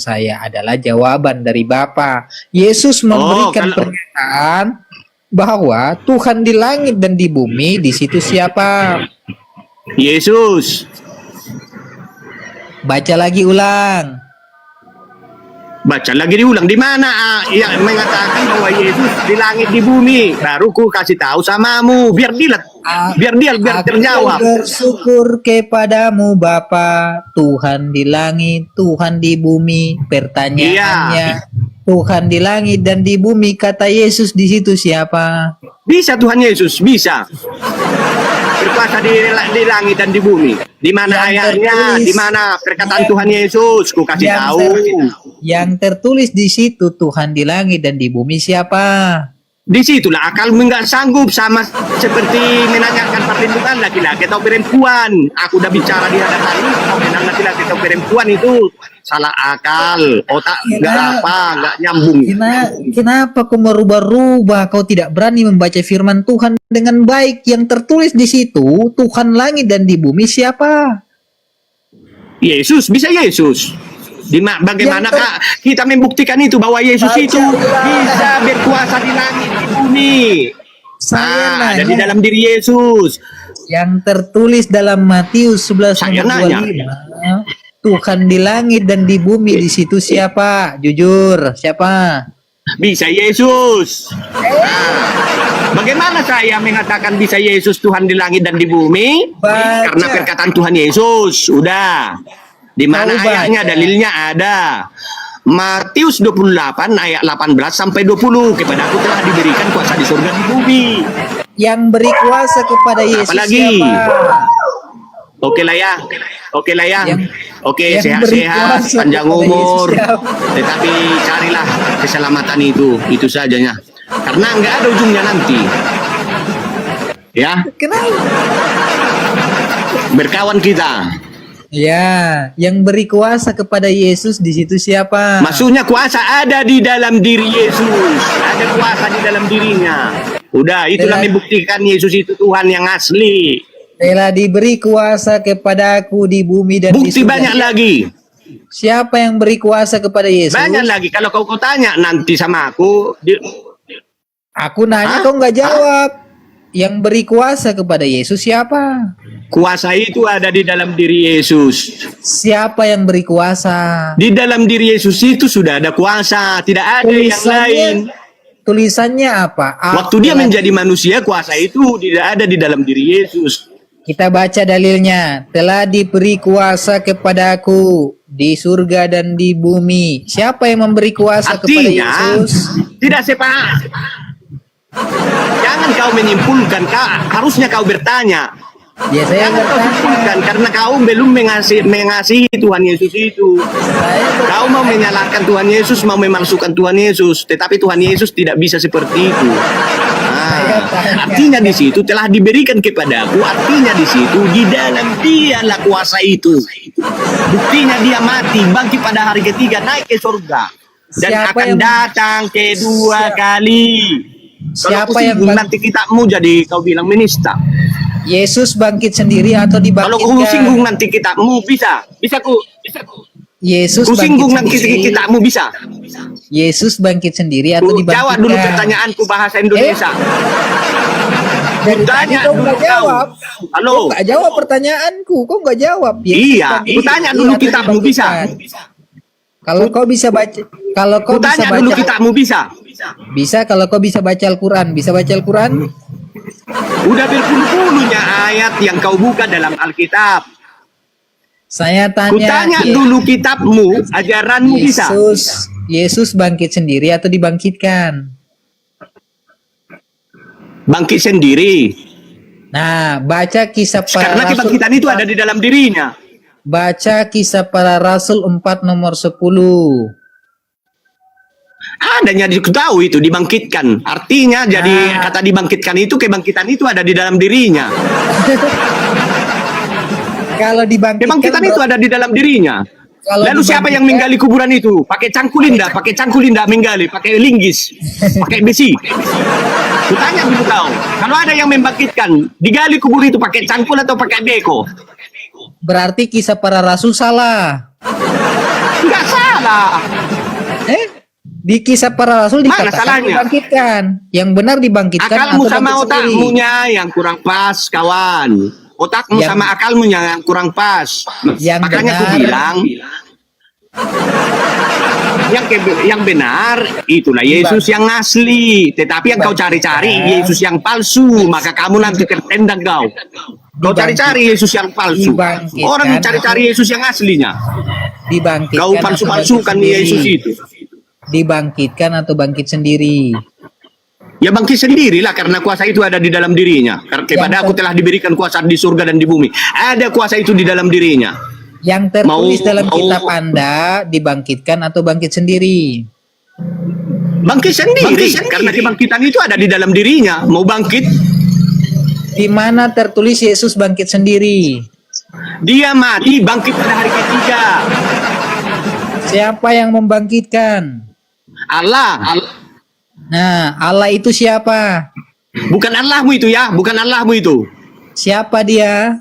saya adalah jawaban dari Bapa. Yesus memberikan pernyataan bahwa Tuhan di langit dan di bumi, di situ siapa? Yesus. Baca lagi ulang. Baca lagi diulang. Di mana yang mengatakan bahwa Yesus di langit di bumi? Baru ku kasih tahu samamu biar dia terjawab. Bersyukur kepadamu Bapa, Tuhan di langit, Tuhan di bumi. Pertanyaannya, Tuhan di langit dan di bumi, kata Yesus di situ siapa? Bisa Tuhan Yesus, bisa. Berkuasa di langit dan di bumi. Di mana ayatnya? Di mana perkataan Tuhan Yesus? Ku kasih tahu. Yang tertulis di situ Tuhan di langit dan di bumi siapa? Disitulah akalmu nggak sanggup, sama seperti menanyakan perlindungan laki-laki atau perempuan. Aku udah bicara di hadapan ini, menang laki-laki atau perempuan itu salah akal, otak nggak nyambung. Kenapa kau merubah-rubah? Kau tidak berani membaca firman Tuhan dengan baik. Yang tertulis di situ Tuhan langit dan di bumi siapa? Yesus, bisa Yesus. Bagaimana kita membuktikan itu bahwa Yesus itu bisa berkuasa di langit di bumi? Ada di dalam diri Yesus. Yang tertulis dalam Matius 11:25, Tuhan di langit dan di bumi, di situ siapa? Jujur, siapa? Bisa Yesus. Bagaimana saya mengatakan bisa Yesus Tuhan di langit dan di bumi? Karena perkataan Tuhan Yesus. Udah. Di mana ayatnya, dalilnya ada. Matius 28 ayat 18 sampai 20. Kepada aku telah diberikan kuasa di surga di bumi. Yang beri kuasa kepada Yesus apalagi? siapa? Oke lah ya. Oke, sehat-sehat, panjang umur. Tetapi carilah keselamatan itu sajanya. Karena nggak ada ujungnya nanti. Ya. Kenapa? Berkawan kita. Ya, yang beri kuasa kepada Yesus di situ siapa? Maksudnya kuasa ada di dalam diri Yesus. Ada kuasa di dalam dirinya. Udah, itulah membuktikan Yesus itu Tuhan yang asli. Telah diberi kuasa kepadaku di bumi dan bukti di surga. Banyak lagi. Siapa yang beri kuasa kepada Yesus? Banyak lagi. Kalau kau tanya nanti sama aku. Aku nanya kau nggak jawab. Yang beri kuasa kepada Yesus siapa? Kuasa itu ada di dalam diri Yesus. Siapa yang beri kuasa? Di dalam diri Yesus itu sudah ada kuasa. Tidak ada yang lain. Tulisannya apa? Waktu dia menjadi manusia, kuasa itu tidak ada di dalam diri Yesus. Kita baca dalilnya. Telah diberi kuasa kepadaku di surga dan di bumi. Siapa yang memberi kuasa kepada Yesus? Tidak sepak. Jangan kau menyimpulkan, harusnya kau bertanya. Ya, saya bertanya karena kau belum mengasihi Tuhan Yesus itu. Kau mau menyalahkan Tuhan Yesus, mau memalsukan Tuhan Yesus, tetapi Tuhan Yesus tidak bisa seperti itu. Artinya di situ telah diberikan kepadaku, artinya di situ di dalam dialah kuasa itu. Buktinya dia mati, bangkit pada hari ketiga, naik ke surga dan akan datang kedua kali. Siapa yang nanti kitabmu jadi kau bilang menista. Yesus bangkit sendiri atau dibangkitkan? Kalau kau singgung nanti kitabmu bisa ku. Yesus ku singgung nanti kitabmu bisa. Yesus bangkit sendiri atau dibangkitkan? Jawab dulu pertanyaanku bahasa Indonesia. Tanya dulu kau. Halo. Kau nggak jawab pertanyaanku. Kau nggak jawab. Iya. Ku tanya dulu kitabmu bisa. Kalau kau bisa baca, kalau kau bisa baca dulu kitabmu bisa. Bisa kalau kau bisa baca Al-Quran. Bisa baca Al-Quran? Udah berpuluh-puluhnya ayat yang kau buka dalam Alkitab. Saya tanya. Kutanya dulu kitabmu, ajaranmu bisa. Yesus bangkit sendiri atau dibangkitkan? Bangkit sendiri. Nah, baca kisah para karena kebangkitan itu ada di dalam dirinya. Baca kisah para rasul 4 nomor 10. Adanya diketahui itu dibangkitkan. Artinya jadi kata dibangkitkan itu, kebangkitan itu ada di dalam dirinya. Kalau dibangkitkan, kebangkitan itu ada di dalam dirinya. Lalu siapa yang menggali kuburan itu? Pakai cangkul indah menggali, pakai linggis, pakai besi. Kutanya dulu kau, kalau ada yang membangkitkan, digali kubur itu pakai cangkul atau pakai beko? Berarti kisah para rasul salah. Enggak salah. salah? Di kisah para rasul Mana dikatakan salahnya? dibangkitkan. Yang benar dibangkitkan Akalmu atau sama bangkit sendiri? otakmunya yang kurang pas, kawan. Otakmu Yang- sama akalmunya yang kurang pas. Yang Makanya aku benar- bilang, yang benar itulah Yesus yang asli. Tetapi yang kau cari-cari Yesus yang palsu, maka kamu nanti tertendang kau. Kau cari-cari Yesus yang palsu. Dibangkitkan. Orang cari-cari Yesus yang aslinya. Dibangkitkan. Kau atau palsu-palsukan bangkit Yesus sendiri? itu. Dibangkitkan atau bangkit sendiri? Ya bangkit sendirilah karena kuasa itu ada di dalam dirinya. Kepada aku telah diberikan kuasa di surga dan di bumi. Ada kuasa itu di dalam dirinya. Yang tertulis Mau- dalam mau- kitab Anda dibangkitkan atau bangkit sendiri? Bangkit sendiri. Karena kebangkitan itu ada di dalam dirinya. Mau bangkit, Di mana tertulis Yesus bangkit sendiri? dia mati bangkit pada hari ketiga. Siapa yang membangkitkan? Allah. Nah, Allah itu siapa? Bukan Allahmu itu ya. Bukan Allahmu itu. Siapa dia?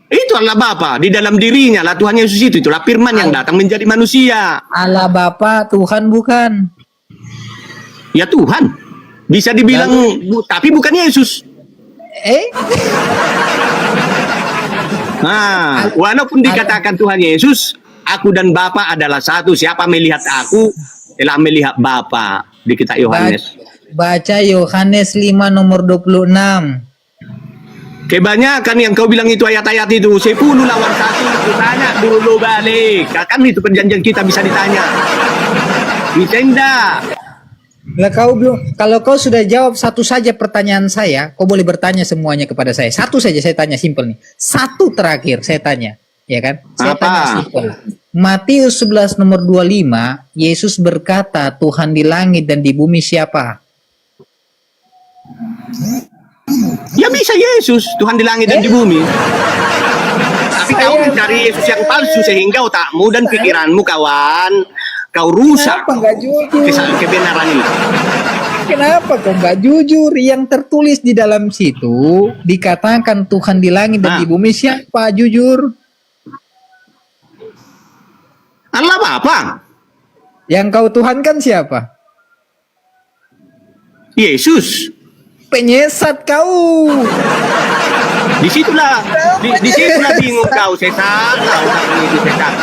Itu Allah Bapa. Di dalam dirinya lah Tuhan Yesus itu. Itulah firman yang datang menjadi manusia. Allah Bapa, Tuhan bukan? Ya Tuhan. Bisa dibilang, tapi bukan Yesus. Nah, walaupun dikatakan Tuhan Yesus, aku dan Bapa adalah satu. Siapa melihat aku telah melihat Bapa di kitab Yohanes. Baca Yohanes 5 nomor 26. Kebanyakan yang kau bilang itu ayat-ayat itu 10 lawan 1 itu tanya dulu balik. Kan itu perjanjian kita bisa ditanya. Bisa enggak? Lah kau belum, kalau kau sudah jawab satu saja pertanyaan saya, kau boleh bertanya semuanya kepada saya. Satu saja saya tanya, simpel nih. Satu terakhir saya tanya, ya kan? Saya Apa? tanya simpel. Matius 11 nomor 25, Yesus berkata, Tuhan di langit dan di bumi siapa? Ya bisa Yesus, Tuhan di langit dan di bumi. Tapi kau mencari Yesus yang palsu sehingga otakmu dan pikiranmu kawan, kau rusak Kenapa nggak jujur? kebenaran itu. Kenapa kau nggak jujur? Yang tertulis di dalam situ dikatakan Tuhan di langit dan di bumi siapa? Jujur. Allah Bapa. Yang kau tuhankan siapa? Yesus. Penyesat kau. Disitulah bingung kau setan. Kau itu setan.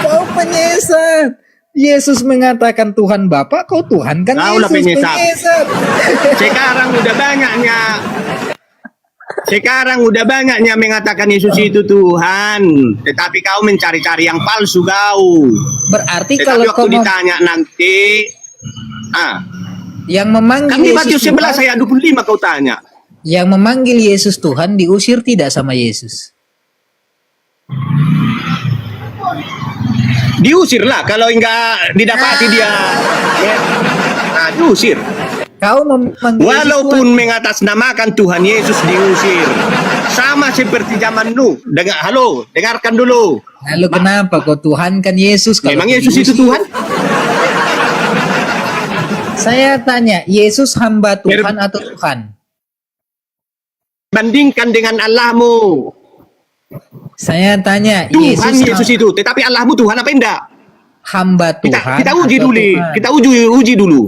Kau penyesat. Yesus mengatakan Tuhan Bapa, kau Tuhan kan Kau lah Yesus penyesat. Sekarang udah banyaknya mengatakan Yesus itu Tuhan, tetapi kau mencari-cari yang palsu kau. Berarti Tetapi kalau waktu kau ditanya nanti, yang memanggil kan di Matius Yesus 11 ayat 25 kau tanya. yang memanggil Yesus Tuhan diusir tidak sama Yesus? Diusir lah kalau enggak didapati dia. Ya. Nah, diusir. Kau memanggil Walaupun mengatasnamakan Tuhan Yesus diusir. Sama seperti zaman Nuh. Dengarkan dulu. Lalu kenapa kau Tuhan kan Yesus? Kalau Memang kau Yesus itu diusir? Tuhan? Saya tanya, Yesus hamba Tuhan atau Tuhan? Bandingkan dengan Allahmu. Saya tanya, Tuhan Yesus itu. Tetapi Allahmu Tuhan apa enggak? hamba Tuhan Kita uji atau dulu. Tuhan? Kita uji dulu.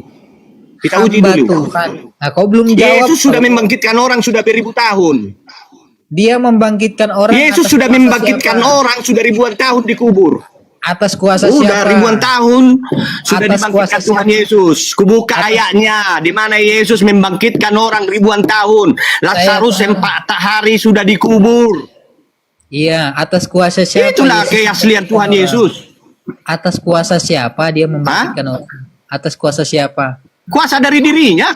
Kita uji Hamba dulu. Tuhan. Nah, kau belum jawab. Yesus sudah kalau- membangkitkan orang sudah beribu tahun. Dia membangkitkan orang. Yesus atas sudah kuasa membangkitkan siapa? orang sudah ribuan tahun dikubur. Atas kuasa Sudah siapa? ribuan tahun sudah Atas kuasa dibangkitkan Tuhan siapa? Yesus. Kubuka ayatnya di mana Yesus membangkitkan orang ribuan tahun. Lazarus tahu. 4 hari sudah dikubur. Iya, atas kuasa siapa? Itulah Yesus keaslian Tuhan membangkitkan Yesus. orang? Atas kuasa siapa dia membangkitkan orang? Atas kuasa siapa? Kuasa dari dirinya.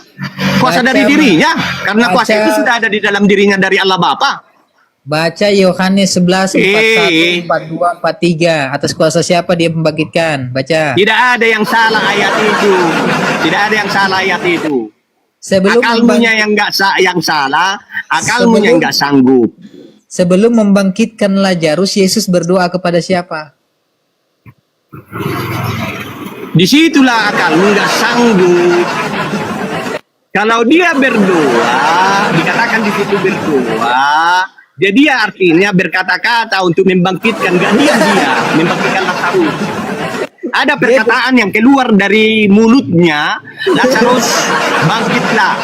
Kuasa Baca, dari dirinya. Karena kuasa baca. itu sudah ada di dalam dirinya dari Allah Bapa. Baca Yohanes 11 41 42 43. Atas kuasa siapa dia membangkitkan? Baca. Tidak ada yang salah ayat itu. Tidak ada yang salah ayat itu. Sebelum Akalmunya yang salah, akalmunya yang nggak sanggup. Sebelum membangkitkan Lazarus, Yesus berdoa kepada siapa? Disitulah akalmu nggak sanggup. Kalau dia berdoa, dikatakan di situ berdoa, jadi dia artinya berkata-kata untuk membangkitkan, gak dia membangkitkan Lazarus. Ada perkataan yang keluar dari mulutnya, Lazarus bangkitlah.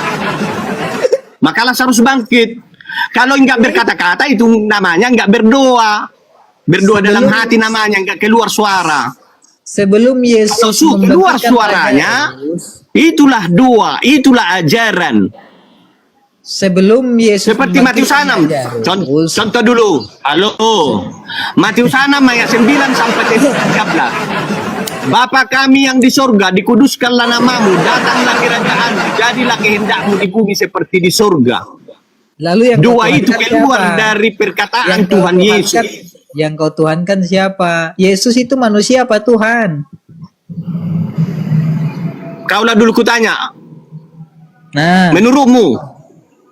Maka Lazarus bangkit. Kalau enggak berkata-kata itu namanya enggak berdoa. Berdoa dalam hati namanya, enggak keluar suara. Sebelum Yesus Kalau keluar membangkitkan suaranya, Lazarus, itulah doa, itulah ajaran. sebelum Yesus Seperti Matius 6. Lazarus, Contoh dulu. Halo. Matius 6 ayat 9 sampai 13. Bapa kami yang di sorga, dikuduskanlah namamu, datanglah kerajaanmu, jadilah kehendakmu di bumi seperti di sorga. lalu yang Dua kau itu tuhankan keluar siapa? dari perkataan Yang kau Tuhan tuhankan- Yesus. Yang kau tuhankan siapa? Yesus itu manusia apa Tuhan? Kaulah dulu kutanya, Nah, menurutmu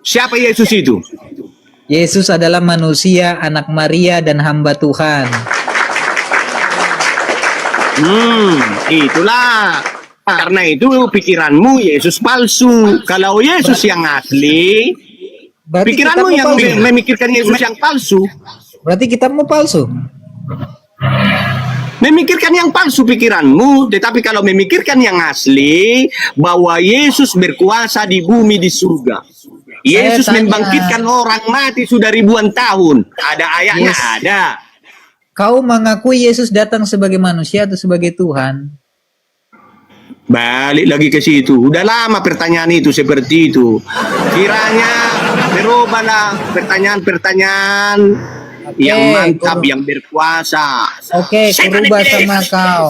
siapa Yesus itu? Yesus adalah manusia, anak Maria dan hamba Tuhan. Itulah. Karena itu pikiranmu Yesus palsu. Kalau Yesus yang asli, Berarti pikiranmu kitabmu yang palsu. memikirkan Yesus yang palsu. Berarti kitabmu palsu. Memikirkan yang palsu pikiranmu, tetapi kalau memikirkan yang asli, bahwa Yesus berkuasa di bumi di surga. Yesus tanya. membangkitkan orang mati sudah ribuan tahun. Ada ayatnya, Yes. ada. Kau mengakui Yesus datang sebagai manusia atau sebagai Tuhan? Balik lagi ke situ. Udah lama pertanyaan itu seperti itu. Kiranya berubahlah pertanyaan-pertanyaan yang mantap, yang berkuasa. Oke, kurubah sama kau.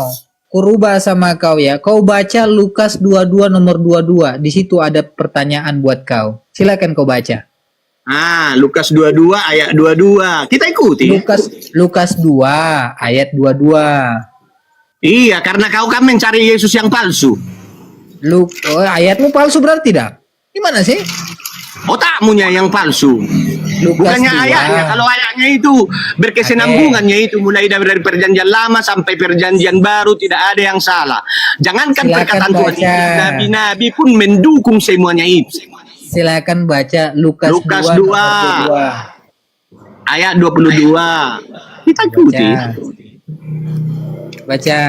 Kurubah sama kau ya. Kau baca Lukas 22 nomor 22. Di situ ada pertanyaan buat kau. Silakan kau baca. Lukas 22 ayat 22. Kita ikuti. Lukas 2 ayat 22. Iya, karena kau kan mencari Yesus yang palsu. Ayatmu palsu berarti dah. Gimana sih? Otakmunya yang palsu. Lukas Bukannya 2. ayatnya. Kalau ayatnya itu berkesinambungannya itu mulai dari perjanjian lama sampai perjanjian baru, tidak ada yang salah. Jangankan Silakan perkataan Tuhan, baca. nabi-nabi pun mendukung semuanya itu. Silakan baca Lukas 2 2 nomor ayat 22. Kita ikuti. 22. Baca,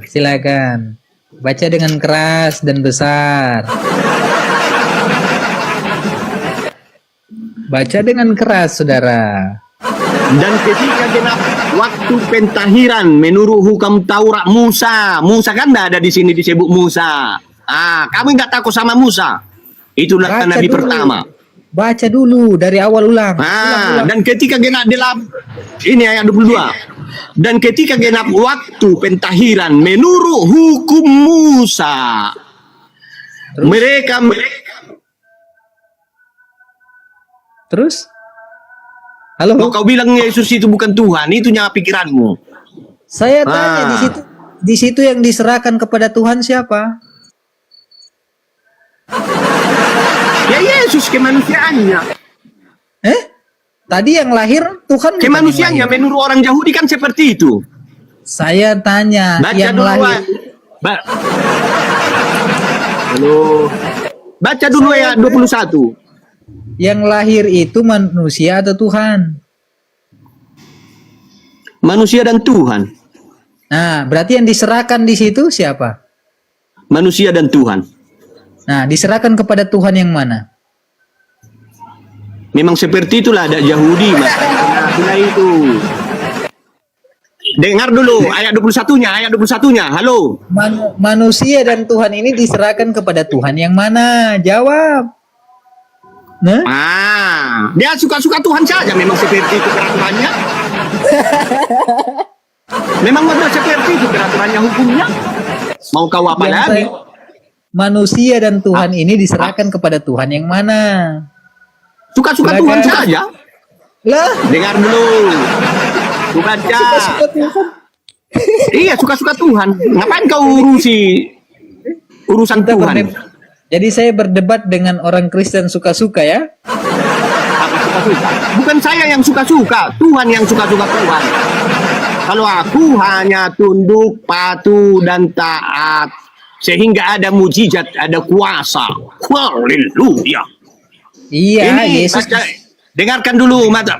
silakan. Baca dengan keras dan besar. Baca dengan keras, saudara. Dan ketika genap waktu pentahiran menurut hukum Taurat Musa. Musa kan tidak ada di sini disebut Musa. Kamu nggak takut sama Musa? Itulah Baca nabi dulu. pertama. Baca dulu dari awal ulang. Ulang. Dan ketika genap ini ayat 22. Dan ketika genap waktu pentahiran menurut hukum Musa. Terus? Mereka Terus? Halo? kau bilang Yesus itu bukan Tuhan, itu nyala pikiranmu. Saya tanya di situ yang diserahkan kepada Tuhan siapa? Ya Yesus kemanusiaannya. Tadi yang lahir Tuhan bukan Kemanusiaannya yang lahir. menurut orang Yahudi kan seperti itu. Saya tanya Baca yang dulu. lahir. Halo. Baca dulu ya 21. Yang lahir itu manusia atau Tuhan? Manusia dan Tuhan. Nah, berarti yang diserahkan di situ siapa? Manusia dan Tuhan. Nah, diserahkan kepada Tuhan yang mana? Memang seperti itulah ada Yahudi masalah itu. Dengar dulu ayat 21-nya, ayat 21-nya. Halo. Manusia dan Tuhan ini diserahkan kepada Tuhan yang mana? Jawab. Nah, Dia suka-suka Tuhan saja, memang seperti itu peraturannya. Memang sudah seperti itu peraturannya, hukumnya. Mau kau apa yang lagi? manusia dan Tuhan ini diserahkan kepada Tuhan yang mana? Suka-suka Silakan. Tuhan saja. Lah, Dengar dulu. Ku baca. suka Tuhan. Iya, suka-suka Tuhan. Ngapain kau urusi urusan Kita Tuhan? Jadi saya berdebat dengan orang Kristen suka-suka ya. Apa suka-suka? Bukan saya yang suka-suka, Tuhan yang suka-suka Tuhan. Kalau aku hanya tunduk, patuh, dan taat, sehingga ada mujizat, ada kuasa. Haleluya. Iya, Ini Yesus. baca, dengarkan dulu, mata.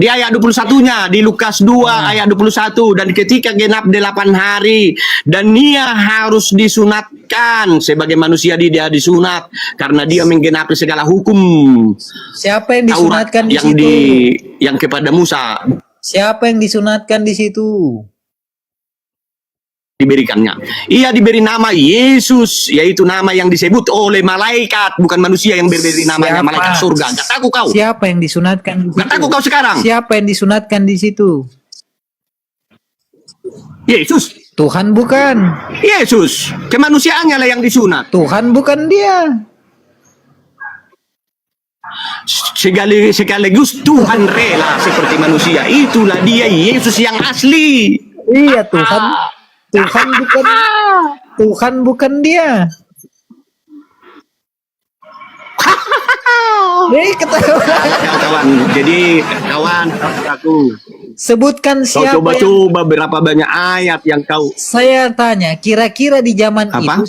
Di ayat 21-nya, di Lukas 2 ayat 21, dan ketika genap 8 hari dan dia harus disunatkan sebagai manusia, dia disunat karena dia menggenapi segala hukum Siapa yang Taurat disunatkan di yang situ? yang kepada Musa Siapa yang disunatkan di situ? diberikannya. Ia diberi nama Yesus, yaitu nama yang disebut oleh malaikat, bukan manusia yang berberi namanya. Siapa? Malaikat surga. Gak takut kau? Siapa yang disunatkan di situ? Gak takut kau sekarang? Siapa yang disunatkan di situ? Yesus. Tuhan bukan. Yesus. Kemanusiaannya lah yang disunat. Tuhan bukan dia. Sekaligus Tuhan rela seperti manusia. Itulah dia Yesus yang asli. Iya, Tuhan. Tuhan bukan. Tuhan bukan dia. Ketawa. Kawan, jadi kawan aku Sebutkan kau siapa coba-coba berapa banyak ayat yang kau. Saya tanya, kira-kira di zaman Apa?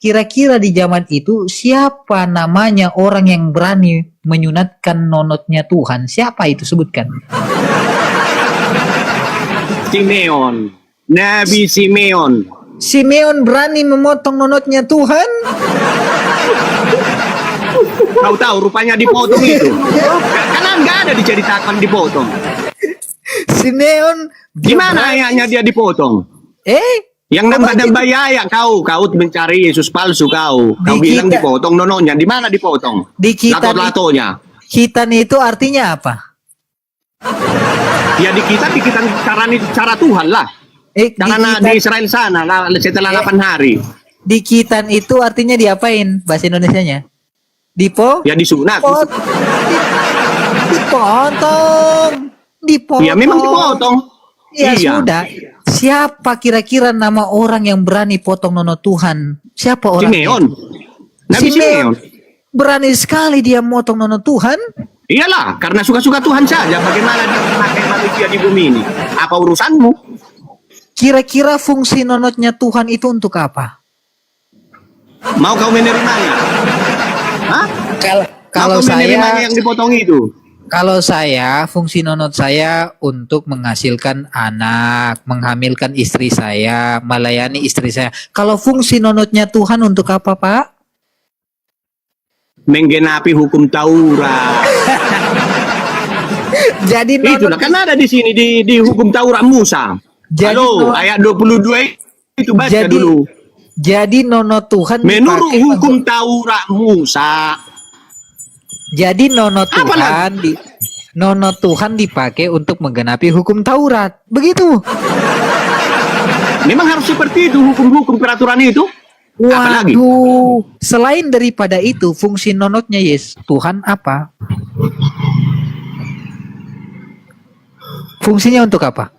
kira-kira di zaman itu siapa namanya orang yang berani menyunatkan nonotnya Tuhan? Siapa itu, sebutkan? Simeon. Nabi Simeon. Simeon berani memotong nonotnya Tuhan? Kau tahu rupanya dipotong itu. Karena nggak ada diceritakan dipotong. Simeon Gimana ayahnya dia dipotong? Yang nambah-nambah ayat kau mencari Yesus palsu kau. Kau Di bilang kita- dipotong nononya. Di mana dipotong? Di kita- Lato-latonya. Khitan itu artinya apa? Ya di kita cara Tuhan lah. Karena di Israel sana setelah 8 hari. di khitan itu artinya diapain bahasa Indonesianya? Ya disunat. Dipotong. Ya memang dipotong. Ya Iya. sudah. Siapa kira-kira nama orang yang berani potong nono Tuhan? Siapa orang? Simeon. Nabi Simeon. Berani sekali dia motong nono Tuhan. Iyalah, karena suka-suka Tuhan saja. Bagaimana dia memakai manusia di bumi ini? Apa urusanmu? Kira-kira fungsi nonotnya Tuhan itu untuk apa? Mau kau menerimanya? Hah? Kalau Mau kau menerimanya saya, yang dipotong itu? kalau saya fungsi nonot saya untuk menghasilkan anak, menghamilkan istri saya, melayani istri saya. Kalau fungsi nonotnya Tuhan untuk apa, Pak? Menggenapi hukum Taurat. Jadi Itulah kan ada di sini di hukum Taurat Musa. Jadi Halo, ayat 22 itu baca dulu. Jadi nono Tuhan Menurut dipakai hukum Taurat Musa. Jadi nono Tuhan dipakai untuk menggenapi hukum Taurat. Begitu. Memang harus seperti itu hukum-hukum peraturan itu. Apalagi? Waduh, selain daripada itu, fungsi nonotnya Tuhan apa? Fungsinya untuk apa?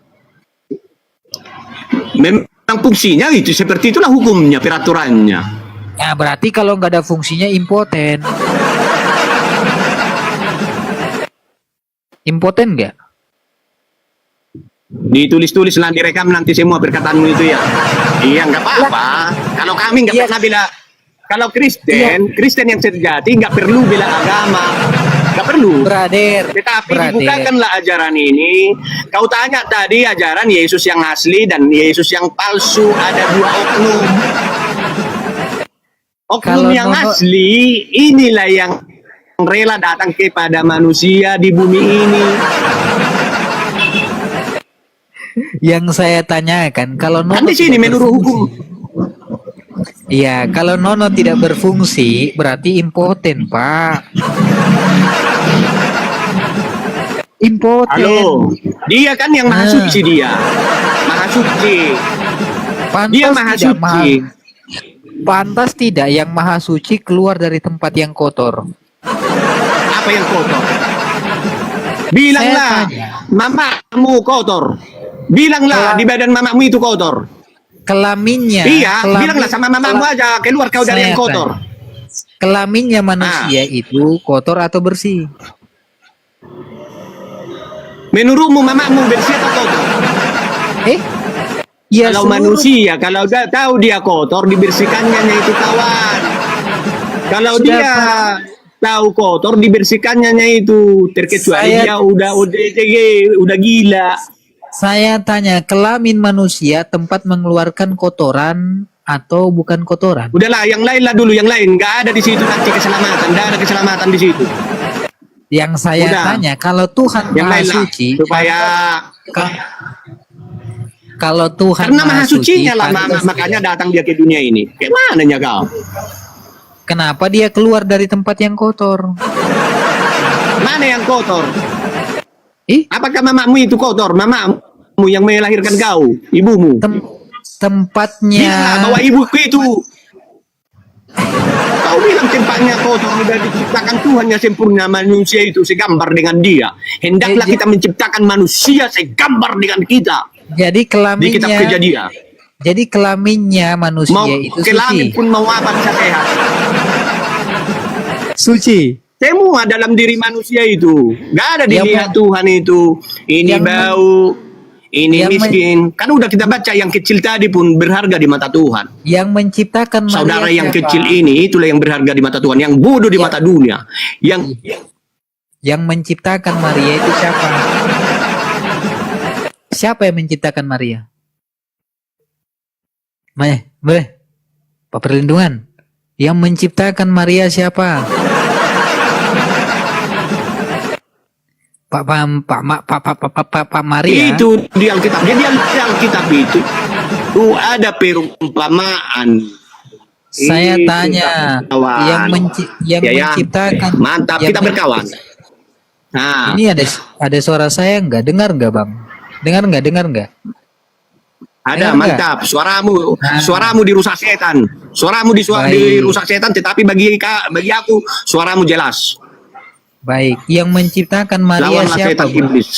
Memang fungsinya itu seperti itulah hukumnya, peraturannya. Ya berarti kalau nggak ada fungsinya impoten. Impoten nggak? Ditulis-tulis lah, direkam nanti semua perkataanmu itu ya. Iya, nggak apa-apa. Kalau kami nggak pernah bila, kalau Kristen yang sejati nggak perlu bela agama, nggak perlu. Brother. Tetapi dibukakanlah ajaran ini. Kau tanya tadi ajaran Yesus yang asli dan Yesus yang palsu, ada dua oknum. Oknum yang asli inilah yang rela datang kepada manusia di bumi ini. Yang saya tanyakan, kalau Kan nono di sini menurut hukum. Iya, kalau nono tidak berfungsi berarti impoten, Pak. Impoten. Halo, dia kan yang maha suci dia. Maha suci. Dia maha suci. Pantas tidak yang maha suci keluar dari tempat yang kotor? Apa yang kotor? Bilanglah, mamamu kotor. Bilanglah di badan mamamu itu kotor. Kelaminnya. Iya, bilanglah sama mamamu aja, keluar kau dari yang kotor. Kelaminnya manusia itu kotor atau bersih? Menurutmu mamamu bersih atau kotor? Ya, kalau manusia, kalau dia tahu dia kotor, dibersihkannya itu kawan. Kalau dia tahu kotor dibersihkannya itu, terkecuali dia udah OTG, udah gila. Saya tanya, kelamin manusia tempat mengeluarkan kotoran atau bukan kotoran? Udahlah, yang lain lah dulu, yang lain. Nggak ada di situ nanti keselamatan, nggak ada keselamatan di situ. Yang saya tanya, kalau Tuhan yang Maha lain lah, Suci, supaya kalau Tuhan karena Maha Sucinya lah, pantas, makanya datang dia ke dunia ini. Kayak mananya kau? kenapa dia keluar dari tempat yang kotor? Mana yang kotor? Ih, Apakah mamamu itu kotor? Mamamu yang melahirkan kau, ibumu. tempatnya. Bilang bahwa ibuku itu. Kau bilang tempatnya kotor, sudah diciptakan Tuhan yang sempurna, manusia itu segambar dengan dia. Hendaklah kita menciptakan manusia segambar dengan kita. Jadi Di kitab kelaminnya. Kejadian. Jadi kelaminnya manusia Mau itu kelamin suci. pun mau apa bisa sehat. Suci. Semua dalam diri manusia itu. Gak ada Yang dilihat Tuhan itu. Ini yang bau, ini yang miskin. Kan udah kita baca yang kecil tadi pun berharga di mata Tuhan. Yang menciptakan Maria Saudara yang siapa? kecil ini itulah yang berharga di mata Tuhan. Yang bodoh di mata dunia. Yang menciptakan Maria itu siapa? Siapa yang menciptakan Maria? Boleh. Pak Perlindungan. Yang menciptakan Maria siapa? Pak Maria. Itu di Alkitab. Jadi di Alkitab itu ada perumpamaan. Saya Itu, tanya, kawan. yang Ya. menciptakan. Mantap, yang kita berkawan. Nah, Ini ada suara saya nggak? Dengar nggak, Bang? Dengar nggak? ada Dengar mantap. Suaramu dirusak setan. Suaramu Baik. dirusak setan, tetapi bagi aku suaramu jelas. Baik, yang menciptakan Maria Lawanlah siapa? setan Bang? iblis.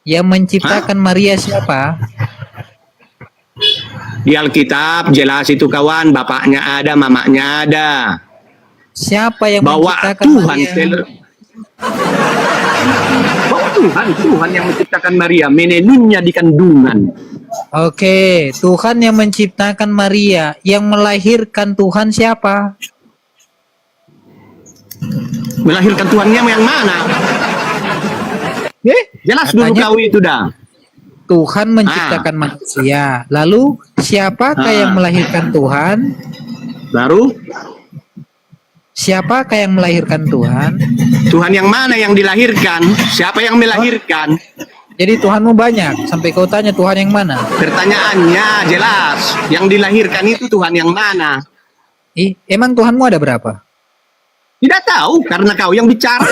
Yang menciptakan Maria siapa? Di Alkitab jelas itu kawan, bapaknya ada, mamanya ada. Siapa yang Bahwa menciptakan Tuhan Maria? bahwa Tuhan yang menciptakan Maria, menenunnya di kandungan. Oke, Tuhan yang menciptakan Maria, yang melahirkan Tuhan siapa? Melahirkan Tuhannya yang mana? Jelas dulu Katanya kau itu dah. Tuhan menciptakan manusia. Lalu siapakah yang melahirkan Tuhan? Baru Siapakah yang melahirkan Tuhan? Tuhan yang mana yang dilahirkan? Siapa yang melahirkan? Jadi Tuhanmu banyak, sampai kau tanya Tuhan yang mana? Pertanyaannya jelas. Yang dilahirkan itu Tuhan yang mana? Emang Tuhanmu ada berapa? Tidak tahu, karena kau yang bicara.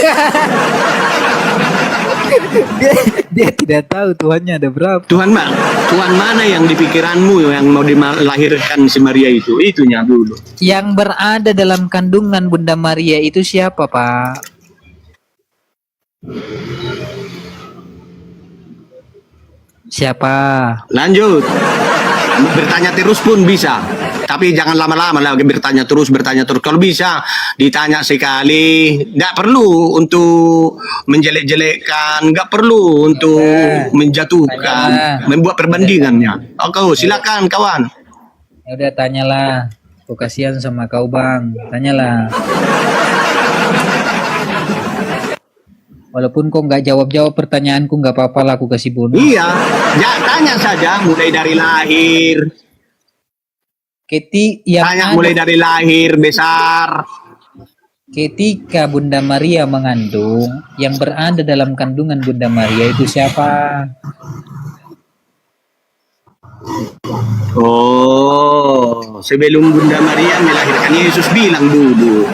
Dia tidak tahu Tuhannya ada berapa. Tuhan mana yang di pikiranmu yang mau dilahirkan si Maria itu? Itunya dulu. Yang berada dalam kandungan Bunda Maria itu siapa, Pak? Siapa? Lanjut. Bertanya terus pun bisa. Tapi jangan lama-lama lagi bertanya terus. Kalau bisa ditanya sekali, nggak perlu untuk menjelek-jelekkan, nggak perlu untuk menjatuhkan, membuat perbandingannya. Oke, silakan kawan. Ya udah, tanyalah. Aku kasihan sama kau, Bang. Tanyalah. Walaupun kau nggak jawab pertanyaanku, nggak apa-apa lah, aku kasih bonus. Iya, ya, tanya saja mulai dari lahir. Tanya mulai dari lahir besar. Ketika Bunda Maria mengandung, yang berada dalam kandungan Bunda Maria itu siapa? Oh, sebelum Bunda Maria melahirkan Yesus, bilang dulu.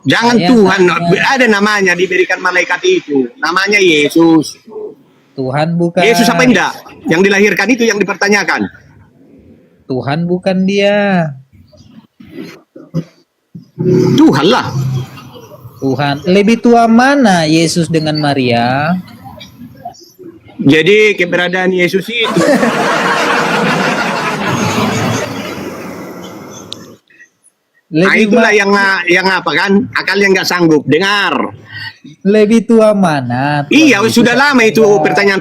Jangan Tuhan, ada namanya diberikan malaikat itu. Namanya Yesus. Tuhan bukan. Yesus apa enggak? Yang dilahirkan itu yang dipertanyakan. Tuhan bukan dia. Tuhan lah. Tuhan. Lebih tua mana Yesus dengan Maria? Jadi keberadaan Yesus itu. Nah, itulah yang apa kan? Akalnya nggak sanggup. Dengar. Lebih tua mana? Iya, sudah lama itu pertanyaan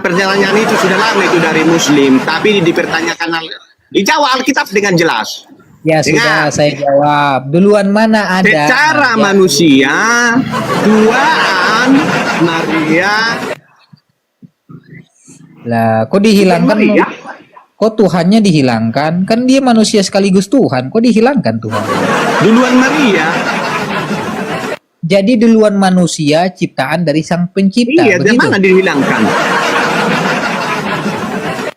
itu sudah lama itu dari Muslim. Tapi dipertanyakan dijawab Alkitab dengan jelas. Ya sudah, saya jawab. Duluan mana ada? Secara manusia, Tuhan Maria. Lah, kok dihilangkan? Maria. Kok Tuhannya dihilangkan? Kan dia manusia sekaligus Tuhan. Kok dihilangkan Tuhan? Duluan Maria. Jadi duluan manusia ciptaan dari Sang Pencipta. Iya, dari begitu? mana dihilangkan?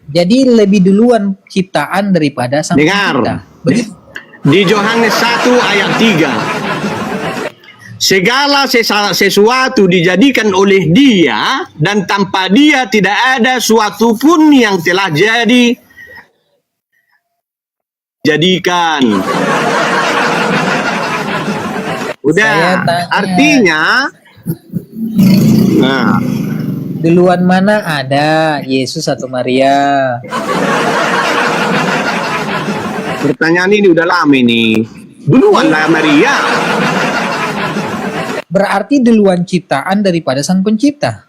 Jadi lebih duluan ciptaan daripada Sang Dengar. Pencipta. Begitu? Di Yohanes 1 ayat 3. Segala sesuatu dijadikan oleh Dia, dan tanpa Dia tidak ada suatu pun yang telah jadikan. Udah, artinya nah, Duluan mana ada Yesus atau Maria? pertanyaan ini udah lama ini. Duluan lah Maria. Berarti duluan ciptaan daripada Sang Pencipta.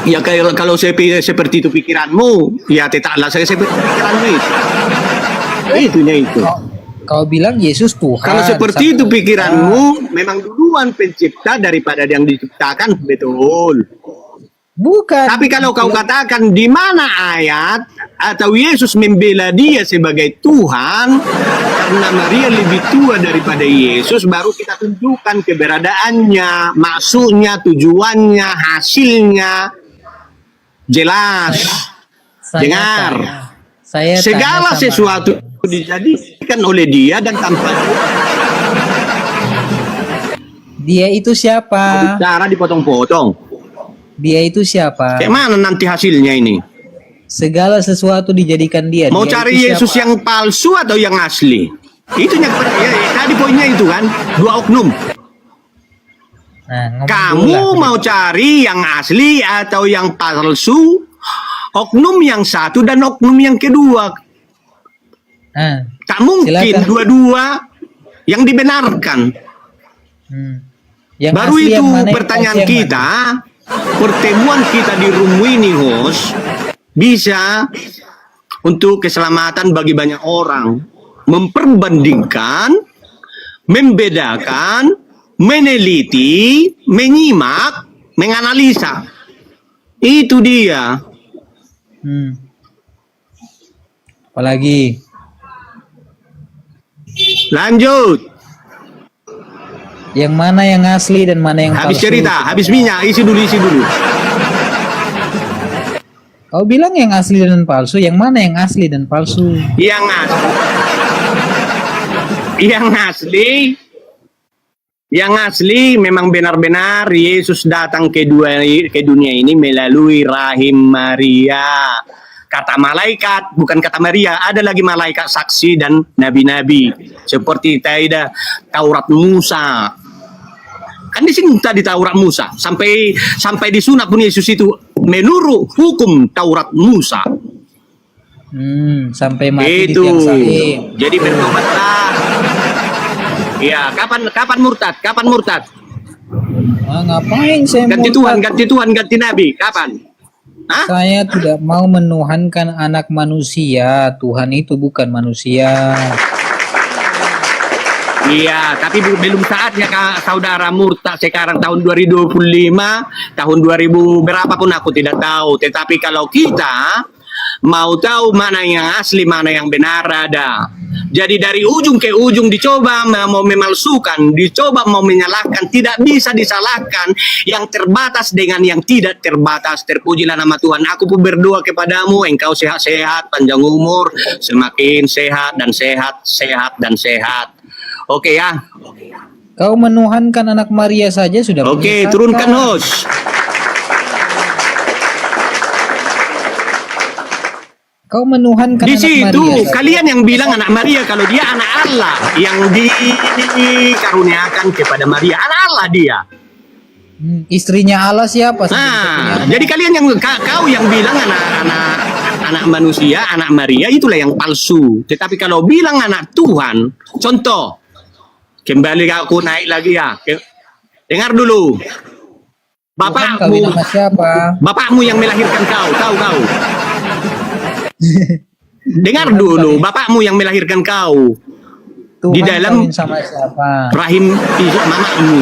Ya kalau seperti itu pikiranmu, ya tetaplah saya seperti pikiranmu itu. Itunya itu. Kau bilang Yesus Tuhan. Kalau seperti itu pikiranmu, memang duluan pencipta daripada yang diciptakan, betul. Bukan. Tapi kalau kau katakan di mana ayat atau Yesus membela dia sebagai Tuhan karena Maria lebih tua daripada Yesus, baru kita tunjukkan keberadaannya, maksudnya, tujuannya, hasilnya jelas. Dengar. Saya segala sesuatu dijadikan oleh Dia dan tanpa Dia itu siapa? cara dipotong-potong. Dia itu siapa? Kayak mana nanti hasilnya ini? Segala sesuatu dijadikan Dia. Mau Dia cari itu Yesus siapa? yang palsu atau yang asli? Itu yang tadi poinnya itu kan, dua oknum. Nah, Kamu mau cari yang asli atau yang palsu? Oknum yang satu dan oknum yang kedua. Nah, Tak mungkin silakan. dua-dua yang dibenarkan. Yang Baru asli itu yang mana, yang pertanyaan palsu yang kita, pertemuan kita di room ini host, bisa untuk keselamatan bagi banyak orang. Memperbandingkan, membedakan, meneliti, menyimak, menganalisa. Itu dia. Apalagi? Lanjut. Yang mana yang asli dan mana yang Habis palsu? cerita, habis minyak, isi dulu. Kau bilang yang asli dan palsu, yang mana yang asli dan palsu? Yang asli memang benar-benar Yesus datang ke dunia ini melalui rahim Maria. Kata malaikat, bukan kata Maria. Ada lagi malaikat saksi dan nabi-nabi. Seperti Taurat Musa. Kan di sini tadi Taurat Musa. Sampai disunat pun Yesus itu menurut hukum Taurat Musa. Sampai mati Itu. di tiang salib. Jadi bertobatlah. Ya, kapan murtad? Ngapain saya Ganti murtad? Tuhan, ganti Nabi. Kapan? Hah? Saya tidak mau menuhankan anak manusia. Tuhan itu bukan manusia. Iya, tapi belum saatnya saudara murtad sekarang tahun 2025, tahun 2000 berapapun aku tidak tahu. Tetapi kalau kita mau tahu mana yang asli, mana yang benar ada. Jadi dari ujung ke ujung dicoba mau memalsukan, dicoba mau menyalahkan, tidak bisa disalahkan yang terbatas dengan yang tidak terbatas. Terpujilah nama Tuhan. Aku pun berdoa kepadamu, engkau sehat-sehat, panjang umur, semakin sehat dan sehat, sehat dan sehat. Oke ya. Kau menuhankan anak Maria saja sudah Oke, menyesatkan. turunkan host. Kau menuhankan Di anak situ Maria saja. kalian yang bilang anak Maria, kalau dia anak Allah yang dikaruniakan kepada Maria, anak Allah dia. Istrinya Allah siapa? Nah, jadi kalian yang kau yang bilang anak manusia, anak Maria, itulah yang palsu. Tetapi kalau bilang anak Tuhan, contoh, kembali aku naik lagi ya. Dengar dulu. Siapa? Bapakmu yang melahirkan kau, tahu kau. Dengar Tuhan dulu, kawin- bapakmu yang melahirkan kau Tuhan di dalam kawin sama siapa? rahim mamamu.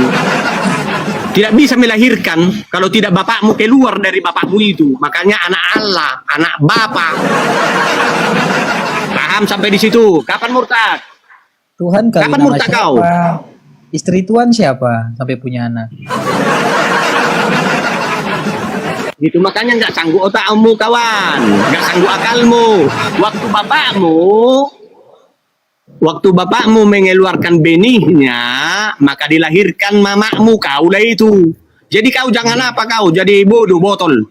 Tidak bisa melahirkan kalau tidak bapakmu keluar dari bapakmu itu. Makanya anak Allah, anak Bapa. Paham sampai di situ? Kapan murtad? Tuhan kawin Kapan sama murtad siapa? kau? Istri Tuhan siapa sampai punya anak? Gitu, makanya nggak sanggup otakmu kawan, nggak sanggup akalmu. Waktu bapakmu mengeluarkan benihnya, maka dilahirkan mamamu kaulah itu. Jadi kau jangan apa kau jadi bodoh botol.